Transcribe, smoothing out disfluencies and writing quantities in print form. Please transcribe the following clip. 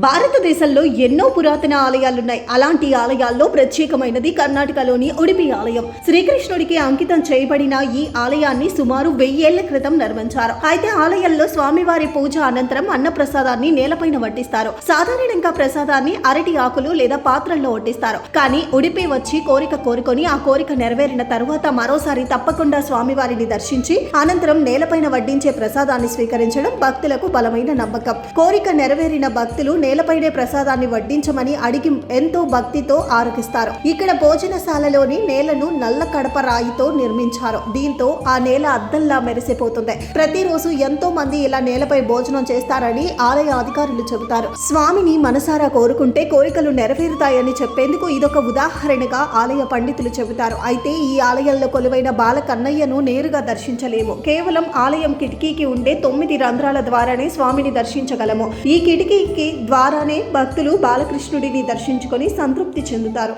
భారతదేశంలో ఎన్నో పురాతన ఆలయాలున్నాయి. అలాంటి ఆలయాల్లో ప్రత్యేకమైనది కర్ణాటకలోని ఉడిపి ఆలయం. శ్రీకృష్ణుడికి అంకితం చేయబడిన ఈ ఆలయాన్ని సుమారు 1000 ఏళ్ల క్రితం నిర్మించారు. అయితే ఆలయంలో స్వామివారి పూజ అనంతరం అన్న ప్రసాదాన్ని నేలపైన వడ్డిస్తారు. సాధారణంగా ప్రసాదాన్ని అరటి ఆకులు లేదా పాత్రల్లో వడ్డిస్తారు. కానీ ఉడిపి వచ్చి కోరిక కోరుకొని ఆ కోరిక నెరవేరిన తరువాత మరోసారి తప్పకుండా స్వామివారిని దర్శించి అనంతరం నేలపైన వడ్డించే ప్రసాదాన్ని స్వీకరించడం భక్తులకు బలమైన నమ్మకం. కోరిక నెరవేరిన భక్తులు నేలపైనే ప్రసాదాన్ని వడ్డించమని అడిగి ఎంతో భక్తితో ఆరగిస్తారు. ఇక్కడ భోజనశాలలోని నేలను నల్ల కడప రాయితో నిర్మించారు. దీంతో ఆ నేల అద్దంలా మెరిసిపోతుంది. ప్రతిరోజు ఎంతో మంది ఇలా నేలపై భోజనం చేస్తారని ఆలయ అధికారులు చెబుతారు. స్వామిని మనసారా కోరుకుంటే కోరికలు నెరవేరుతాయని చెప్పేందుకు ఇదొక ఉదాహరణగా ఆలయ పండితులు చెబుతారు. అయితే ఈ ఆలయంలో కొలువైన బాల కన్నయ్యను నేరుగా దర్శించలేము. కేవలం ఆలయం కిటికీకి ఉండే 9 రంధ్రాల ద్వారానే స్వామిని దర్శించగలము. ఈ కిటికీకి ద్వారానే భక్తులు బాలకృష్ణుడిని దర్శించుకొని సంతృప్తి చెందుతారు.